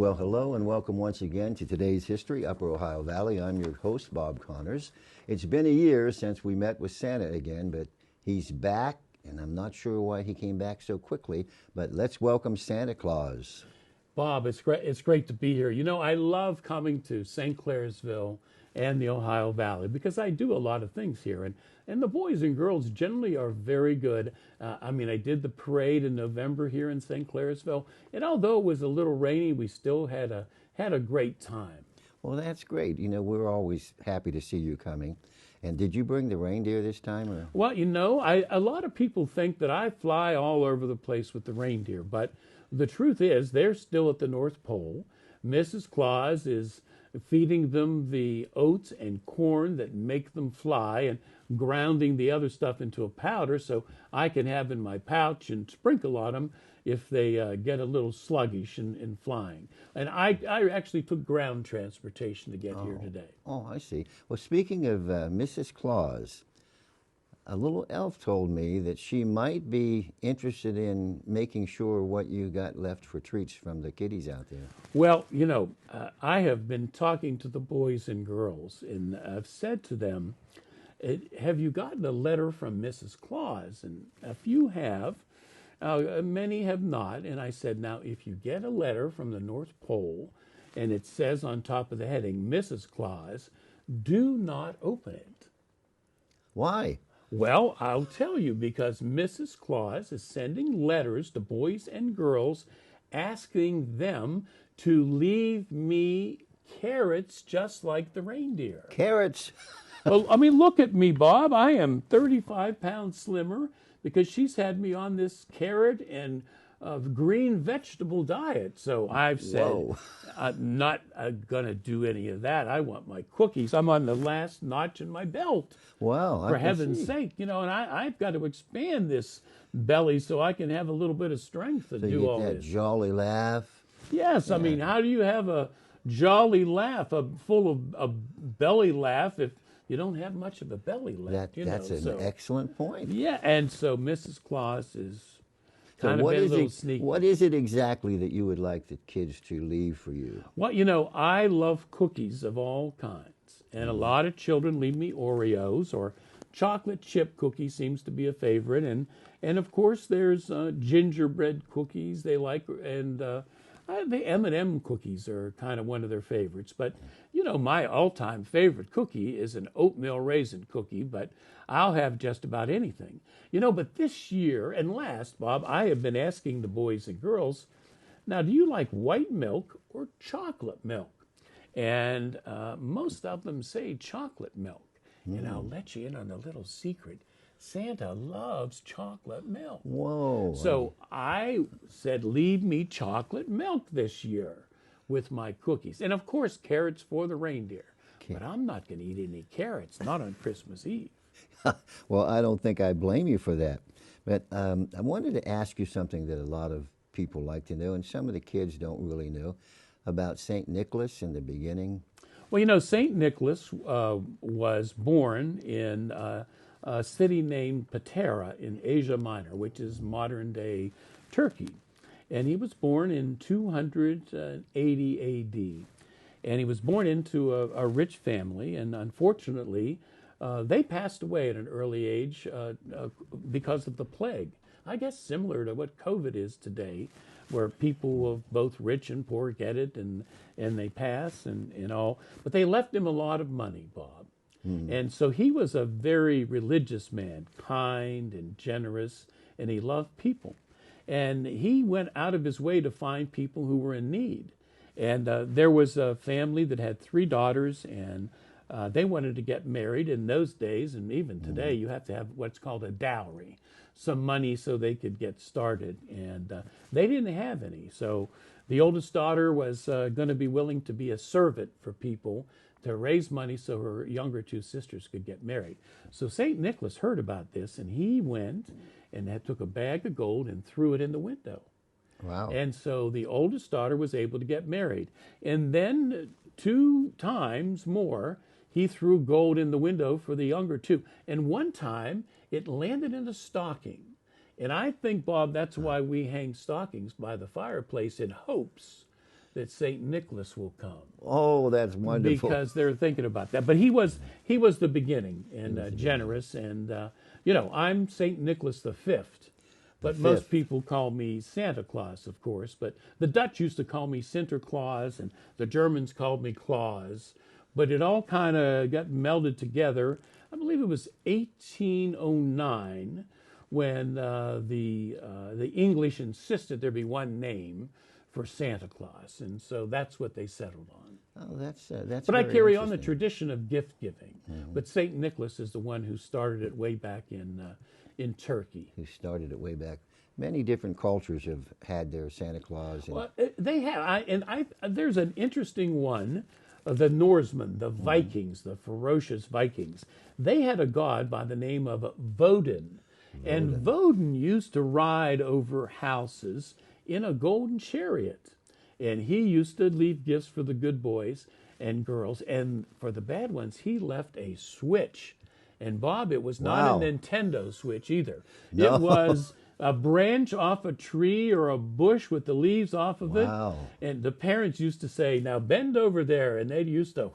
Well, hello and welcome once again to today's History, Upper Ohio Valley. I'm your host, Bob Connors. It's been a year since we met with Santa again, but he's back, and I'm not sure why he came back so quickly, but let's welcome Santa Claus. Bob, it's great to be here. You know, I love coming to St. Clairsville and the Ohio Valley because I do a lot of things here, and the boys and girls generally are very good. I did the parade in November here in St. Clairsville, and although it was a little rainy, we still had a great time. Well, that's great. You know, we're always happy to see you coming. And did you bring the reindeer this time? Or? Well, you know, a lot of people think that I fly all over the place with the reindeer, but the truth is they're still at the North Pole. Mrs. Claus is feeding them the oats and corn that make them fly and grounding the other stuff into a powder so I can have in my pouch and sprinkle on them if they get a little sluggish in flying. And I actually took ground transportation to get here today. Oh, I see. Well, speaking of Mrs. Claus, a little elf told me that she might be interested in making sure what you got left for treats from the kiddies out there. Well, you know, I have been talking to the boys and girls, and I've said to them, have you gotten a letter from Mrs. Claus? And a few have. Many have not. And I said, now, if you get a letter from the North Pole and it says on top of the heading, Mrs. Claus, do not open it. Why? Well, I'll tell you, because Mrs. Claus is sending letters to boys and girls asking them to leave me carrots just like the reindeer. Carrots? Well, I mean, look at me, Bob. I am 35 pounds slimmer because she's had me on this carrot and green vegetable diet. So I've said, I'm not going to do any of that. I want my cookies. I'm on the last notch in my belt. Wow. For heaven's sake, you know, and I've got to expand this belly so I can have a little bit of strength to do all this. So you get that jolly laugh? Yes. Yeah. I mean, how do you have a jolly laugh, full of a belly laugh, if you don't have much of a belly left? That's an excellent point. Yeah, and so Mrs. Claus is kind of been a little sneaky. What is it exactly that you would like the kids to leave for you? Well, you know, I love cookies of all kinds. And a lot of children leave me Oreos, or chocolate chip cookie seems to be a favorite. And of course, there's gingerbread cookies they like, and the M&M cookies are kind of one of their favorites. But, you know, my all-time favorite cookie is an oatmeal raisin cookie, but I'll have just about anything. You know, but this year and last, Bob, I have been asking the boys and girls, now, do you like white milk or chocolate milk? And most of them say chocolate milk. And I'll let you in on a little secret. Santa loves chocolate milk. Whoa. So I said, leave me chocolate milk this year with my cookies. And of course, carrots for the reindeer. But I'm not going to eat any carrots, not on Christmas Eve. Well, I don't think I blame you for that. But I wanted to ask you something that a lot of people like to know, and some of the kids don't really know, about St. Nicholas in the beginning. Well, you know, St. Nicholas was born in a city named Patara in Asia Minor, which is modern-day Turkey. And he was born in 280 A.D. And he was born into a rich family, and unfortunately, they passed away at an early age because of the plague. I guess similar to what COVID is today, where people of both rich and poor get it and they pass and all. But they left him a lot of money, Bob. And so he was a very religious man, kind and generous, and he loved people. And he went out of his way to find people who were in need. And there was a family that had 3 daughters, and they wanted to get married. In those days, and even today, you have to have what's called a dowry, some money so they could get started. And they didn't have any. So the oldest daughter was going to be willing to be a servant for people to raise money so her younger 2 sisters could get married. So St. Nicholas heard about this, and he went and took a bag of gold and threw it in the window. Wow. And so the oldest daughter was able to get married. And then 2 times more, he threw gold in the window for the younger 2. And one time, it landed in a stocking. And I think, Bob, that's why we hang stockings by the fireplace, in hopes that Saint Nicholas will come. Oh, that's wonderful. Because they're thinking about that. But he was the beginning and generous. And I'm Saint Nicholas the Fifth. But most people call me Santa Claus, of course. But the Dutch used to call me Sinterklaas, and the Germans called me Claus. But it all kind of got melded together. I believe it was 1809 when the English insisted there be one name for Santa Claus, and so that's what they settled on. Oh, that's. But I very carry on the interesting. tradition of gift giving. But Saint Nicholas is the one who started it way back in Turkey. Who started it way back. Many different cultures have had their Santa Claus. And Well, they have, there's an interesting one. The Norsemen, the Vikings, the ferocious Vikings, they had a god by the name of Woden. And Woden used to ride over houses in a golden chariot. And he used to leave gifts for the good boys and girls. And for the bad ones, he left a Switch. And Bob, it was not a Nintendo Switch either. No. It was a branch off a tree or a bush with the leaves off of it. And the parents used to say, now bend over there. And they used to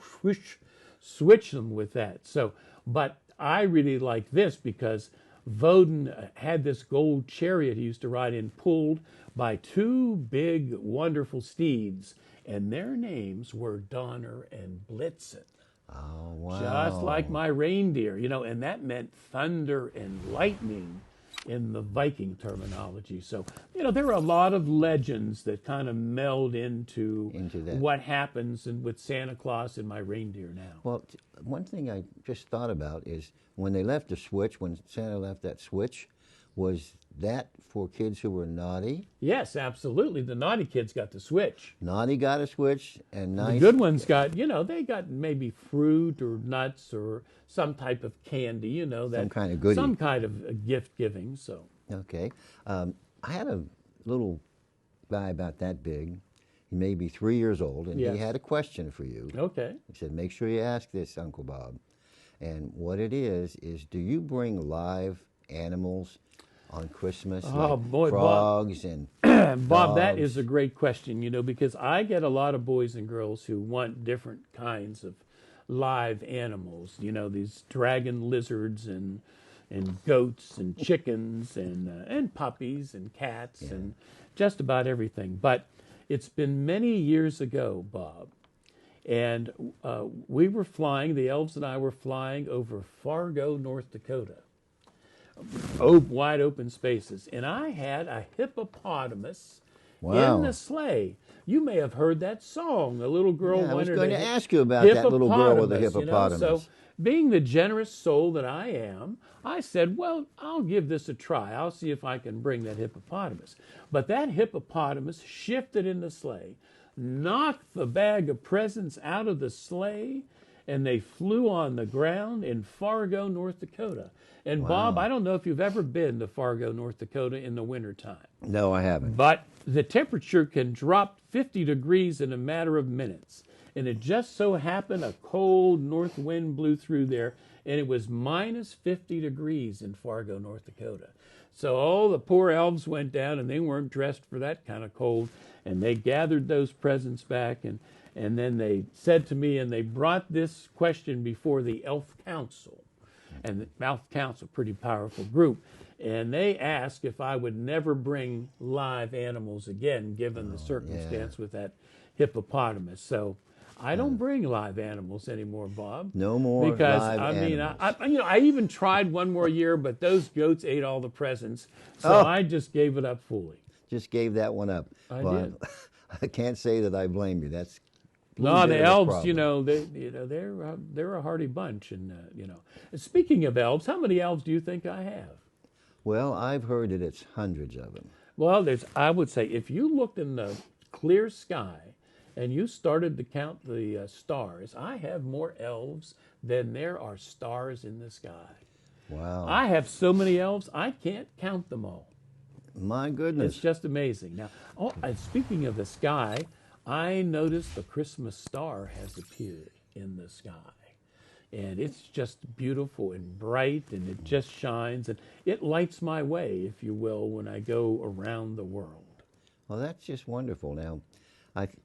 switch them with that. So, but I really like this because Woden had this gold chariot he used to ride in, pulled by two big, wonderful steeds, and their names were Donner and Blitzen. Oh, wow. Just like my reindeer, and that meant thunder and lightning in the Viking terminology. So, there are a lot of legends that kind of meld into that. what happens with Santa Claus and my reindeer now. Well, one thing I just thought about is when they left the Switch, when Santa left that Switch, was that for kids who were naughty? Yes, absolutely. The naughty kids got the Switch. Naughty got a Switch, and nice. The good ones got, they got maybe fruit or nuts or some type of candy, some kind of goodie. Some kind of gift giving. So okay, I had a little guy about that big. He may be 3 years old, and Yes. he had a question for you. Okay. He said, "Make sure you ask this, Uncle Bob." And what it is do you bring live animals on Christmas? Oh, like boy, frogs and Bob, that dogs? is a great question, because I get a lot of boys and girls who want different kinds of live animals, these dragon lizards and goats and chickens and puppies and cats and just about everything. But it's been many years ago, Bob, and we were flying, the elves and I were flying over Fargo, North Dakota. Wide open spaces. And I had a hippopotamus in the sleigh. You may have heard that song. The little girl I was wanted going a to ask you about that little girl with the hippopotamus. So, being the generous soul that I am, I said, well, I'll give this a try. I'll see if I can bring that hippopotamus. But that hippopotamus shifted in the sleigh, knocked the bag of presents out of the sleigh, and they flew on the ground in Fargo, North Dakota. And Bob, I don't know if you've ever been to Fargo, North Dakota in the wintertime. No, I haven't. But the temperature can drop 50 degrees in a matter of minutes. And it just so happened a cold north wind blew through there, and it was minus 50 degrees in Fargo, North Dakota. So all the poor elves went down, and they weren't dressed for that kind of cold. And they gathered those presents back, and then they said to me, and they brought this question before the Elf Council. And the Elf Council, pretty powerful group. And they asked if I would never bring live animals again, given the circumstance with that hippopotamus. So I don't bring live animals anymore, Bob. No more because live animals. I even tried one more year, but those goats ate all the presents, so I just gave it up fully. Just gave that one up. I did. I can't say that I blame you. That's no, the elves. problem. They're a hardy bunch, and Speaking of elves, how many elves do you think I have? Well, I've heard that it's hundreds of them. Well, I would say, if you looked in the clear sky and you started to count the stars, I have more elves than there are stars in the sky. Wow. I have so many elves, I can't count them all. My goodness. It's just amazing. Now, and speaking of the sky, I noticed the Christmas star has appeared in the sky. And it's just beautiful and bright, and it just shines, and it lights my way, if you will, when I go around the world. Well, that's just wonderful. Now,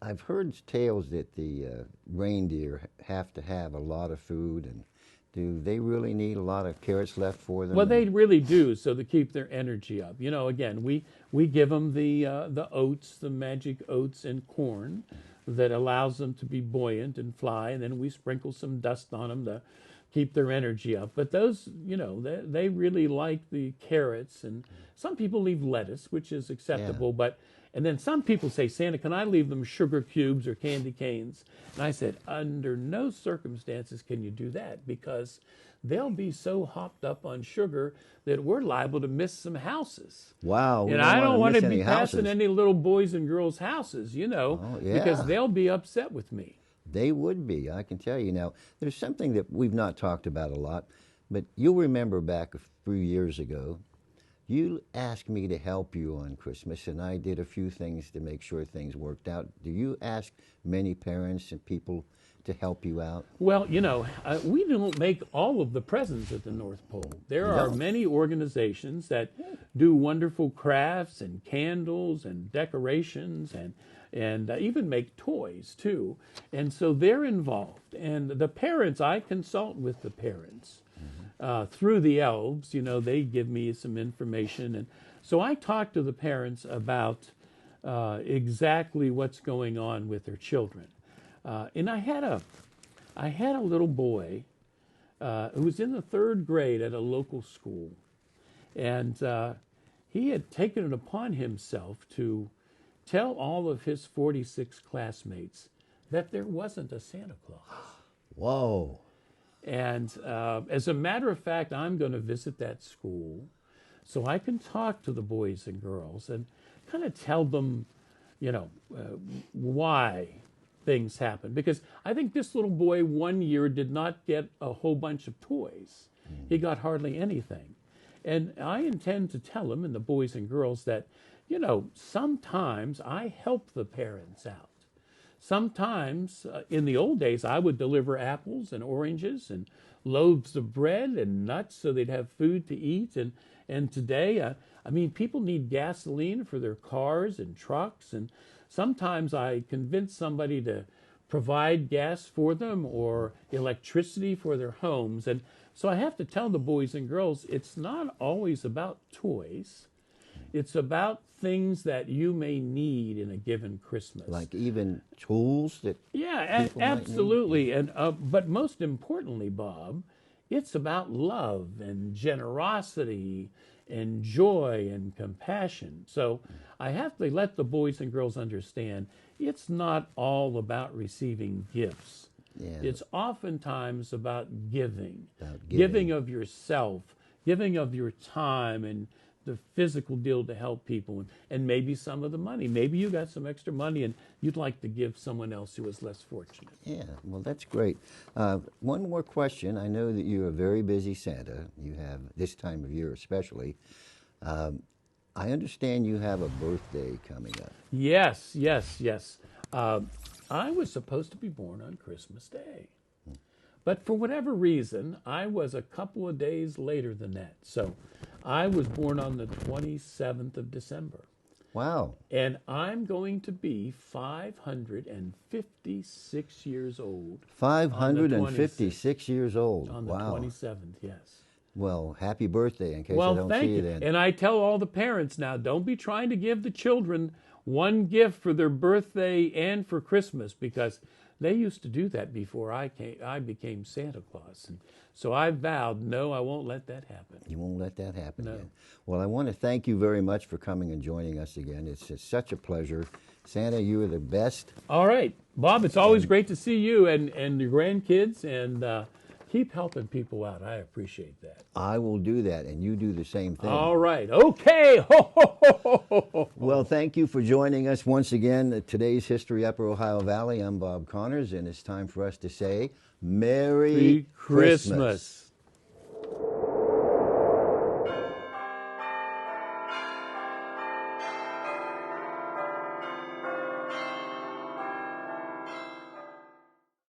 I've heard tales that the reindeer have to have a lot of food, and do they really need a lot of carrots left for them? Well, they really do, so to keep their energy up. You know, again, we give them the oats, the magic oats and corn that allows them to be buoyant and fly, and then we sprinkle some dust on them to keep their energy up. But those, you know, they really like the carrots, and some people leave lettuce, which is acceptable, but and then some people say, Santa, can I leave them sugar cubes or candy canes? And I said, under no circumstances can you do that, because they'll be so hopped up on sugar that we're liable to miss some houses. Wow. And I don't want to be passing any little boys and girls' houses, you know, because they'll be upset with me. They would be, I can tell you. Now, there's something that we've not talked about a lot, but you'll remember back a few years ago, you asked me to help you on Christmas, and I did a few things to make sure things worked out. Do you ask many parents and people to help you out? Well, you know, we don't make all of the presents at the North Pole. There are many organizations that do wonderful crafts and candles and decorations and even make toys too. And so they're involved. And the parents, I consult with the parents. Through the elves, you know, they give me some information, and so I talk to the parents about exactly what's going on with their children. And I had a little boy who was in the 3rd grade at a local school, and he had taken it upon himself to tell all of his 46 classmates that there wasn't a Santa Claus. Whoa. And as a matter of fact, I'm going to visit that school so I can talk to the boys and girls and kind of tell them, you know, why things happen. Because I think this little boy one year did not get a whole bunch of toys. He got hardly anything. And I intend to tell him and the boys and girls that, you know, sometimes I help the parents out. Sometimes, in the old days, I would deliver apples and oranges and loaves of bread and nuts so they'd have food to eat. And today, I mean, people need gasoline for their cars and trucks. And sometimes I convince somebody to provide gas for them or electricity for their homes. And so I have to tell the boys and girls, it's not always about toys. It's about things that you may need in a given Christmas. Like even tools that absolutely. And but most importantly, Bob, it's about love and generosity and joy and compassion. So I have to let the boys and girls understand it's not all about receiving gifts. Yeah. It's oftentimes about giving. Giving of yourself, giving of your time and the physical deal to help people, and maybe some of the money. Maybe you got some extra money and you'd like to give someone else who is less fortunate. Yeah, well, that's great. One more question. I know that you're a very busy Santa. You have this time of year especially. I understand you have a birthday coming up. Yes. I was supposed to be born on Christmas Day. But for whatever reason, I was a couple of days later than that. So I was born on the 27th of December. Wow. And I'm going to be 556 years old. 556 years old. On the 27th, yes. Well, happy birthday in case I don't see you then. And I tell all the parents now, don't be trying to give the children one gift for their birthday and for Christmas, because they used to do that before I became Santa Claus. And so I vowed, no, I won't let that happen. You won't let that happen No. again. Well, I want to thank you very much for coming and joining us again. It's just such a pleasure. Santa, you are the best. All right. Bob, it's always great to see you and your grandkids, and keep helping people out. I appreciate that. I will do that, and you do the same thing. All right. Okay. Ho, ho, ho, ho, ho. Well, thank you for joining us once again at today's History Upper Ohio Valley. I'm Bob Connors, and it's time for us to say Merry Christmas.